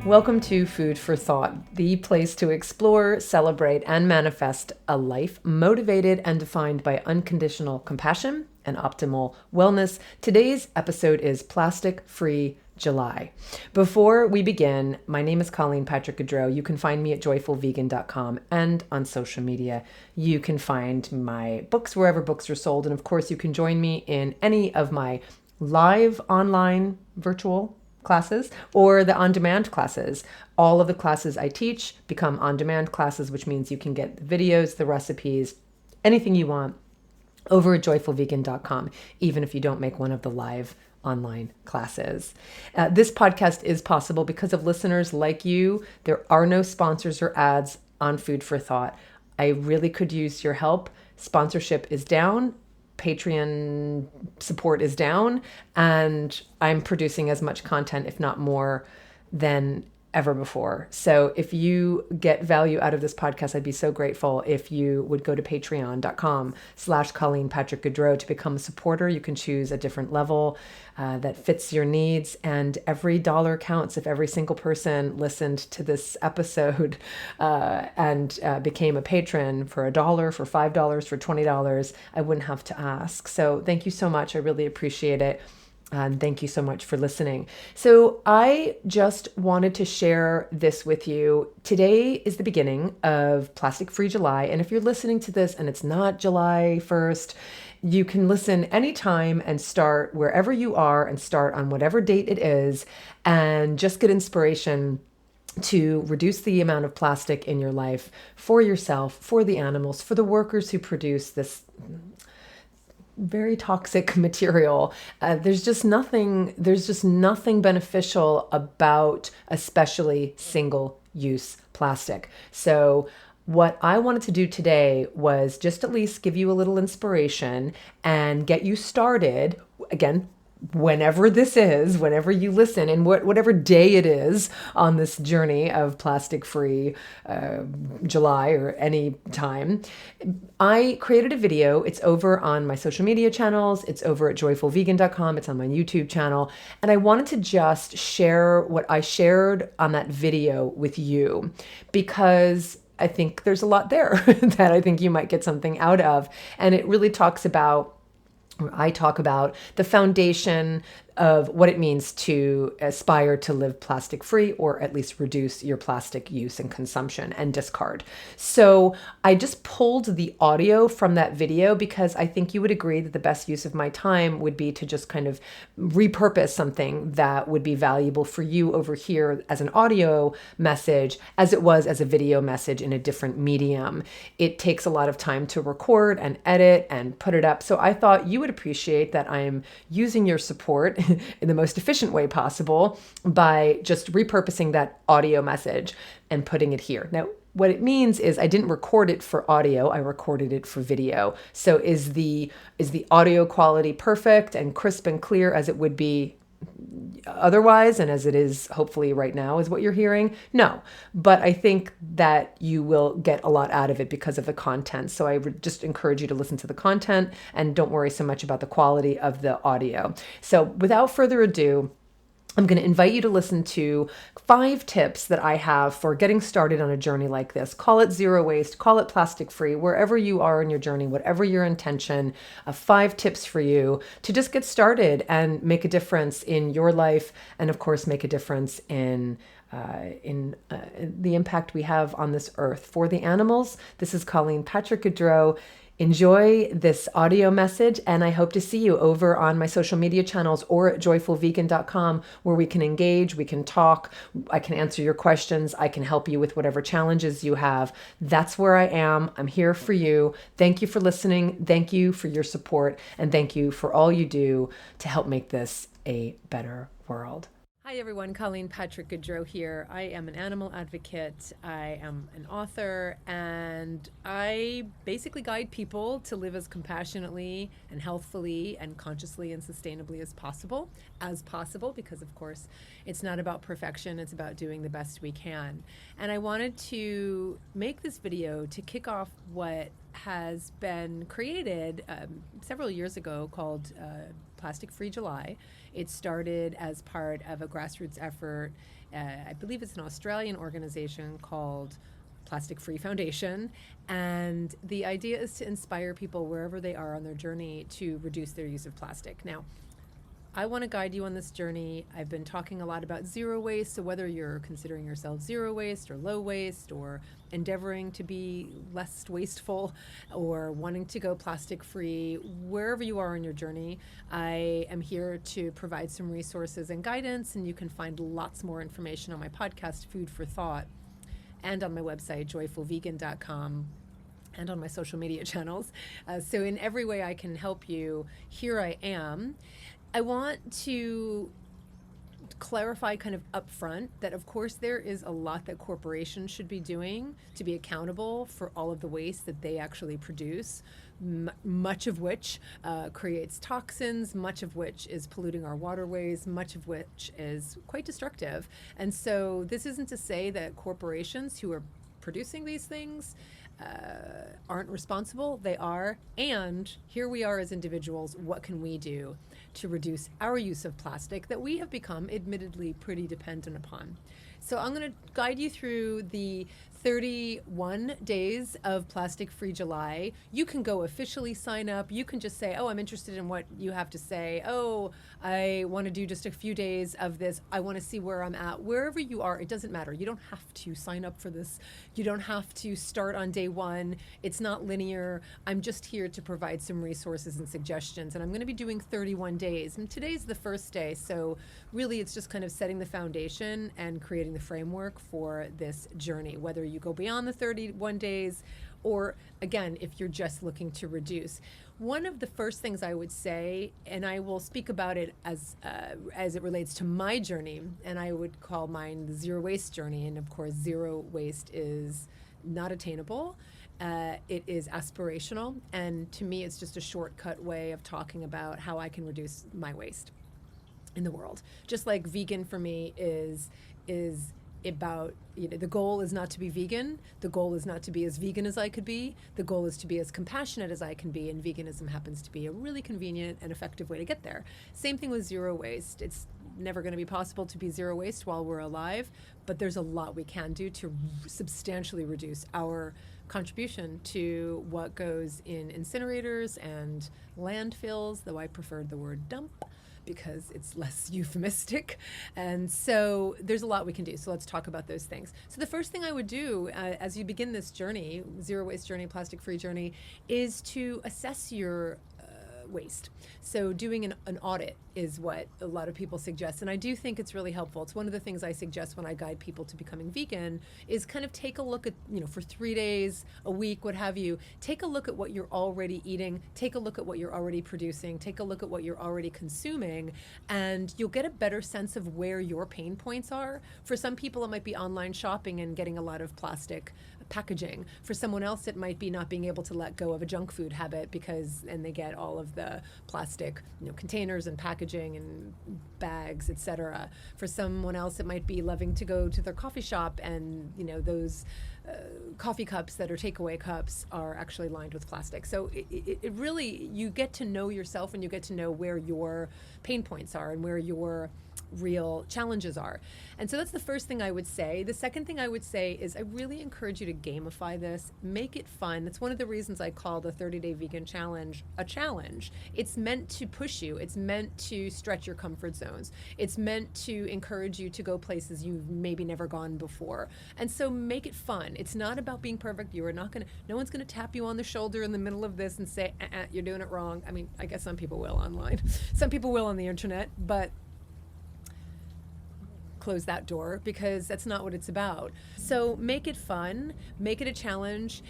Welcome to Food for Thought, the place to explore, celebrate, and manifest a life motivated and defined by unconditional compassion and optimal wellness. Today's episode is Plastic Free July. Before we begin, my name is Colleen Patrick-Goudreau. You can find me at joyfulvegan.com and on social media. You can find my books wherever books are sold. And of course, you can join me in any of my live online virtual classes or the on-demand classes. All of the classes I teach become on-demand classes, which means you can get the videos, the recipes, anything you want over at joyfulvegan.com, even if you don't make one of the live online classes. This podcast is possible because of listeners like you. There are no sponsors or ads on Food for Thought. I really could use your help. Sponsorship is down. Patreon support is down, and I'm producing as much content, if not more, than ever before. So if you get value out of this podcast, I'd be so grateful if you would go to patreon.com/Colleen Patrick-Goudreau to become a supporter. You can choose a different level that fits your needs, and every dollar counts. If every single person listened to this episode and became a patron for $1, for $5, for $20, I wouldn't have to ask. So thank you so much. I really appreciate it. And thank you so much for listening. So I just wanted to share this with you. Today is the beginning of Plastic Free July. And if you're listening to this and it's not July 1st, you can listen anytime and start wherever you are and start on whatever date it is and just get inspiration to reduce the amount of plastic in your life for yourself, for the animals, for the workers who produce this very toxic material. There's just nothing beneficial about especially single-use plastic. So what I wanted to do today was just at least give you a little inspiration and get you started, again, whenever this is, whenever you listen, and whatever day it is on this journey of plastic-free July or any time. I created a video. It's over on my social media channels. It's over at joyfulvegan.com. It's on my YouTube channel. And I wanted to just share what I shared on that video with you because I think there's a lot there that I think you might get something out of. And it really I talk about the foundation of what it means to aspire to live plastic free, or at least reduce your plastic use and consumption and discard. So I just pulled the audio from that video because I think you would agree that the best use of my time would be to just kind of repurpose something that would be valuable for you over here as an audio message as it was as a video message in a different medium. It takes a lot of time to record and edit and put it up. So I thought you would appreciate that I am using your support in the most efficient way possible by just repurposing that audio message and putting it here. Now, what it means is I didn't record it for audio, I recorded it for video. So is the audio quality perfect and crisp and clear as it would be otherwise, and as it is hopefully right now is what you're hearing? No, but I think that you will get a lot out of it because of the content. So I would just encourage you to listen to the content and don't worry so much about the quality of the audio. So without further ado, I'm going to invite you to listen to 5 tips that I have for getting started on a journey like this. Call it zero waste, call it plastic free, wherever you are in your journey, whatever your intention, 5 tips for you to just get started and make a difference in your life. And of course, make a difference in the impact we have on this earth for the animals. This is Colleen Patrick-Goudreau. Enjoy this audio message, and I hope to see you over on my social media channels or at joyfulvegan.com, where we can engage, we can talk, I can answer your questions, I can help you with whatever challenges you have. That's where I am. I'm here for you. Thank you for listening. Thank you for your support, and thank you for all you do to help make this a better world. Hi everyone, Colleen Patrick-Goudreau here. I am an animal advocate, I am an author, and I basically guide people to live as compassionately and healthfully and consciously and sustainably as possible, because of course it's not about perfection, it's about doing the best we can. And I wanted to make this video to kick off what has been created several years ago called Plastic Free July. It started as part of a grassroots effort. I believe it's an Australian organization called Plastic Free Foundation. And the idea is to inspire people wherever they are on their journey to reduce their use of plastic. Now, I want to guide you on this journey. I've been talking a lot about zero waste, so whether you're considering yourself zero waste or low waste or endeavoring to be less wasteful or wanting to go plastic free, wherever you are on your journey, I am here to provide some resources and guidance, and you can find lots more information on my podcast, Food for Thought, and on my website, joyfulvegan.com, and on my social media channels. So in every way I can help you, here I am. I want to clarify kind of upfront that, of course, there is a lot that corporations should be doing to be accountable for all of the waste that they actually produce, much of which creates toxins, much of which is polluting our waterways, much of which is quite destructive. And so this isn't to say that corporations who are producing these things aren't responsible. They are. And here we are as individuals. What can we do to reduce our use of plastic that we have become admittedly pretty dependent upon? So I'm going to guide you through the 31 days of Plastic Free July. You can go officially sign up. You can just say, oh, I'm interested in what you have to say. Oh, I want to do just a few days of this. I want to see where I'm at. Wherever you are, it doesn't matter. You don't have to sign up for this. You don't have to start on day one. It's not linear. I'm just here to provide some resources and suggestions. And I'm going to be doing 31 days. And today's the first day. So really, it's just kind of setting the foundation and creating the framework for this journey, whether you go beyond the 31 days or, again, if you're just looking to reduce. One of the first things I would say, and I will speak about it as it relates to my journey, and I would call mine the zero waste journey. And of course, zero waste is not attainable. It is aspirational. And to me, it's just a shortcut way of talking about how I can reduce my waste in the world. Just like vegan for me is about, the goal is not to be vegan. The goal is not to be as vegan as I could be. The goal is to be as compassionate as I can be, and veganism happens to be a really convenient and effective way to get there. Same thing with zero waste. It's never going to be possible to be zero waste while we're alive, but there's a lot we can do to substantially reduce our contribution to what goes in incinerators and landfills, though I preferred the word dump because it's less euphemistic. And so there's a lot we can do. So let's talk about those things. So the first thing I would do as you begin this journey, zero waste journey, plastic free journey, is to assess your waste. So doing an audit is what a lot of people suggest. And I do think it's really helpful. It's one of the things I suggest when I guide people to becoming vegan is kind of take a look at, for 3 days, a week, what have you, take a look at what you're already eating, take a look at what you're already producing, take a look at what you're already consuming, and you'll get a better sense of where your pain points are. For some people, it might be online shopping and getting a lot of plastic packaging. For someone else, it might be not being able to let go of a junk food habit and they get all of the plastic, containers and packaging and bags, etc. For someone else, it might be loving to go to their coffee shop and, those coffee cups that are takeaway cups are actually lined with plastic. So it really, you get to know yourself and you get to know where your pain points are and where your real challenges are. And so that's the first thing I would say. The second thing I would say is I really encourage you to gamify this, make it fun. That's one of the reasons I call the 30-day vegan challenge a challenge. It's meant to push you. It's meant to stretch your comfort zones. It's meant to encourage you to go places you've maybe never gone before. And so make it fun. It's not about being perfect. You are not going to, no one's going to tap you on the shoulder in the middle of this and say, you're doing it wrong. I mean, I guess some people will online. Some people will on the internet, but close that door because that's not what it's about. So make it fun, make it a challenge.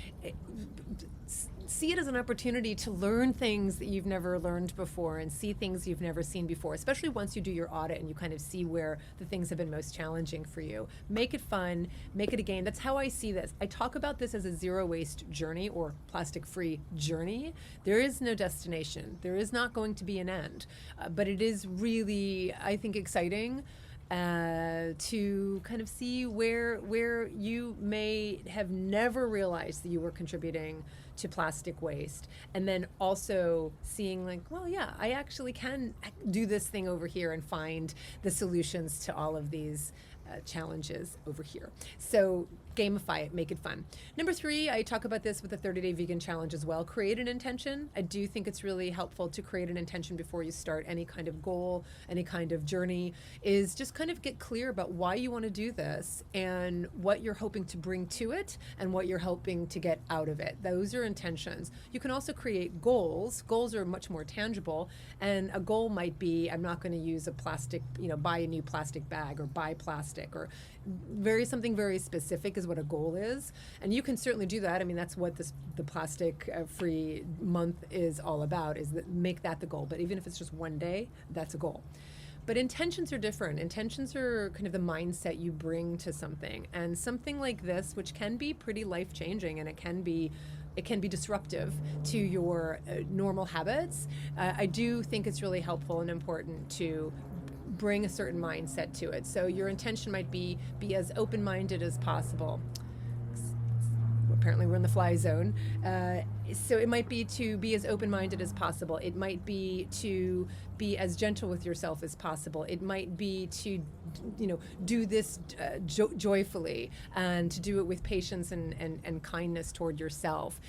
See it as an opportunity to learn things that you've never learned before and see things you've never seen before, especially once you do your audit and you kind of see where the things have been most challenging for you. Make it fun, make it a game. That's how I see this. I talk about this as a zero waste journey or plastic free journey. There is no destination. There is not going to be an end, but it is really, I think, exciting to kind of see where you may have never realized that you were contributing to plastic waste, and then also seeing like, well, yeah, I actually can do this thing over here and find the solutions to all of these challenges over here. So gamify it, make it fun. Number 3, I talk about this with the 30-day vegan challenge as well. Create an intention. I do think it's really helpful to create an intention before you start any kind of goal, any kind of journey, is just kind of get clear about why you want to do this and what you're hoping to bring to it and what you're hoping to get out of it. Those are intentions. You can also create goals. Goals are much more tangible, and a goal might be, I'm not going to use a plastic, buy a new plastic bag or buy plastic, or something very specific is what a goal is. And you can certainly do that. I mean, that's what the plastic free month is all about, is that make that the goal. But even if it's just one day, that's a goal. But intentions are different. Intentions are kind of the mindset you bring to something. And something like this, which can be pretty life-changing, and it can be disruptive to your normal habits, I do think it's really helpful and important to bring a certain mindset to it. So your intention might be as open-minded as possible. Apparently we're in the fly zone. So it might be to be as open-minded as possible. It might be to be as gentle with yourself as possible. It might be to, do this joyfully, and to do it with patience and kindness toward yourself.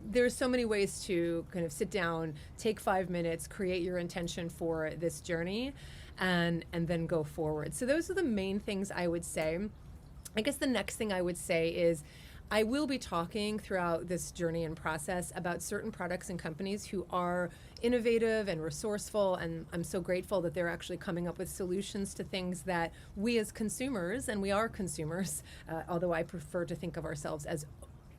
There's so many ways to kind of sit down, take 5 minutes, create your intention for this journey, and then go forward. So those are the main things I would say. I guess the next thing I would say is, I will be talking throughout this journey and process about certain products and companies who are innovative and resourceful, and I'm so grateful that they're actually coming up with solutions to things that we as consumers, and we are consumers, although I prefer to think of ourselves as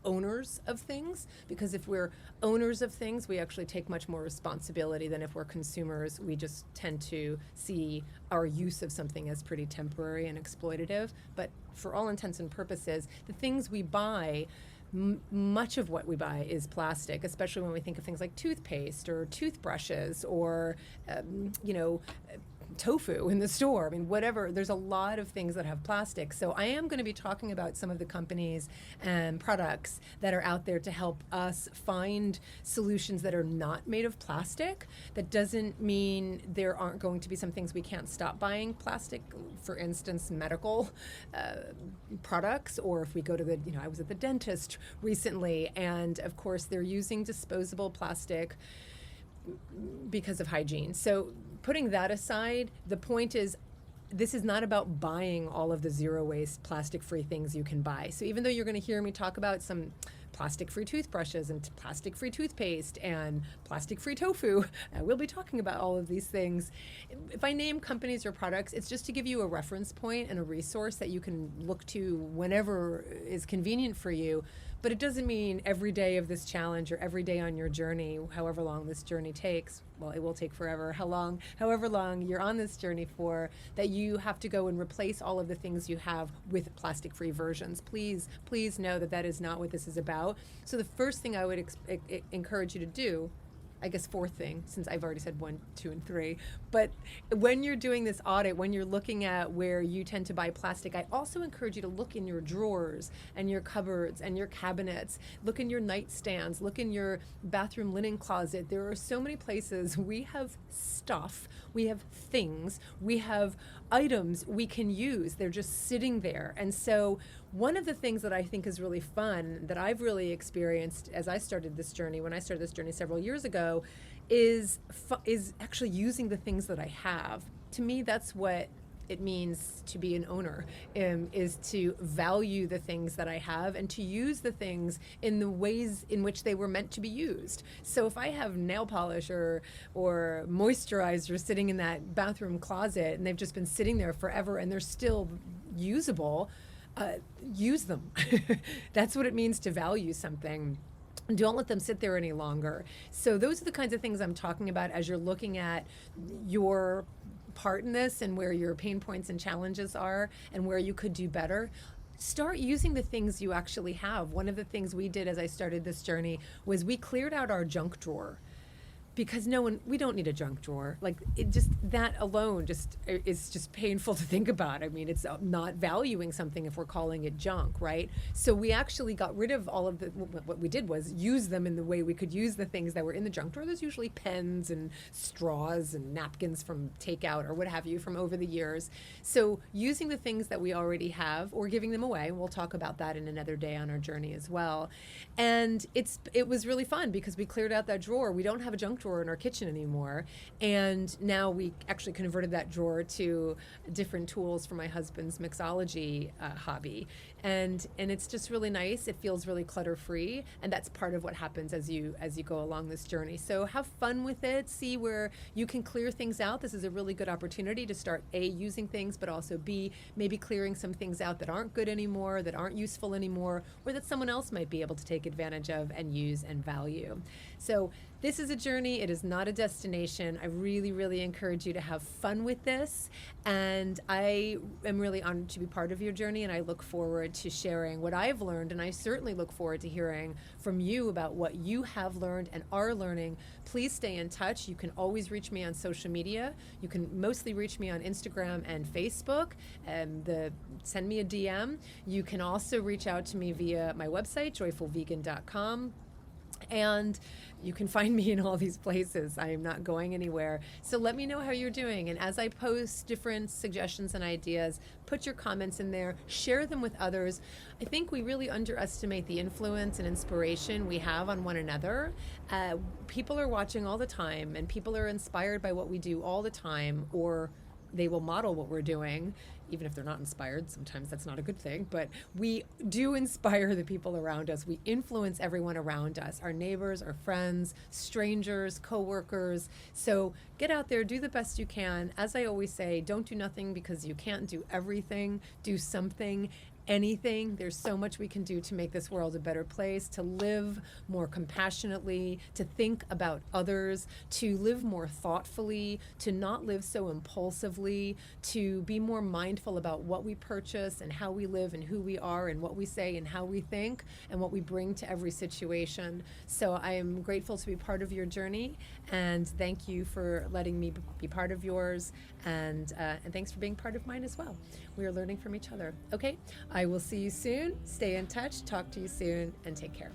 owners of things, because if we're owners of things, we actually take much more responsibility than if we're consumers. We just tend to see our use of something as pretty temporary and exploitative. But for all intents and purposes, the things we buy, much of what we buy is plastic, especially when we think of things like toothpaste or toothbrushes or, tofu in the store. I mean, whatever. There's a lot of things that have plastic. So I am going to be talking about some of the companies and products that are out there to help us find solutions that are not made of plastic. That doesn't mean there aren't going to be some things we can't stop buying plastic. For instance, medical products, or if we go to I was at the dentist recently, and of course they're using disposable plastic because of hygiene. So putting that aside, the point is, this is not about buying all of the zero waste plastic free things you can buy. So even though you're going to hear me talk about some plastic free toothbrushes and plastic free toothpaste and plastic free tofu, we'll be talking about all of these things. If I name companies or products, it's just to give you a reference point and a resource that you can look to whenever is convenient for you. But it doesn't mean every day of this challenge or every day on your journey, however long this journey takes, well, it will take forever, however long you're on this journey for, that you have to go and replace all of the things you have with plastic-free versions. Please know that is not what this is about. So the first thing I would encourage you to do, I guess fourth thing, since I've already said 1, 2, and 3. But when you're doing this audit, when you're looking at where you tend to buy plastic, I also encourage you to look in your drawers and your cupboards and your cabinets. Look in your nightstands. Look in your bathroom linen closet. There are so many places we have stuff, we have things, we have items we can use. They're just sitting there. And so one of the things that I think is really fun, that I've really experienced as I started this journey, when I started this journey several years ago, is actually using the things that I have. To me, that's what it means to be an owner, is to value the things that I have and to use the things in the ways in which they were meant to be used. So if I have nail polish or moisturizer sitting in that bathroom closet and they've just been sitting there forever and they're still usable, use them. That's what it means to value something. Don't let them sit there any longer. So those are the kinds of things I'm talking about as you're looking at your part in this and where your pain points and challenges are and where you could do better. Start using the things you actually have. One of the things we did as I started this journey was we cleared out our junk drawer. because we don't need a junk drawer. Like, it just, that alone just is just painful to think about. I mean, it's not valuing something if we're calling it junk, right? So we actually got rid of all of what we did was use them in the way we could use the things that were in the junk drawer. There's usually pens and straws and napkins from takeout or what have you from over the years. So using the things that we already have or giving them away, we'll talk about that in another day on our journey as well. And it was really fun because we cleared out that drawer. We don't have a junk drawer in our kitchen anymore, and now we actually converted that drawer to different tools for my husband's mixology hobby, and it's just really nice. It feels really clutter free, and that's part of what happens as you go along this journey. So have fun with it. See where you can clear things out. This is a really good opportunity to start using things, but also maybe clearing some things out that aren't good anymore, that aren't useful anymore, or that someone else might be able to take advantage of and use and value. So this is a journey. It is not a destination. I really, really encourage you to have fun with this. And I am really honored to be part of your journey. And I look forward to sharing what I've learned. And I certainly look forward to hearing from you about what you have learned and are learning. Please stay in touch. You can always reach me on social media. You can mostly reach me on Instagram and Facebook. Send me a DM. You can also reach out to me via my website, joyfulvegan.com. And you can find me in all these places. I am not going anywhere. So let me know how you're doing. And as I post different suggestions and ideas, put your comments in there, share them with others. I think we really underestimate the influence and inspiration we have on one another. People are watching all the time, and people are inspired by what we do all the time, or they will model what we're doing, even if they're not inspired. Sometimes that's not a good thing, but we do inspire the people around us. We influence everyone around us, our neighbors, our friends, strangers, coworkers. So get out there, do the best you can. As I always say, don't do nothing because you can't do everything. Do something. Anything. There's so much we can do to make this world a better place, to live more compassionately, to think about others, to live more thoughtfully, to not live so impulsively, to be more mindful about what we purchase and how we live and who we are and what we say and how we think and what we bring to every situation. So I am grateful to be part of your journey, and thank you for letting me be part of yours, and thanks for being part of mine as well. We are learning from each other. Okay? I will see you soon. Stay in touch. Talk to you soon, and take care.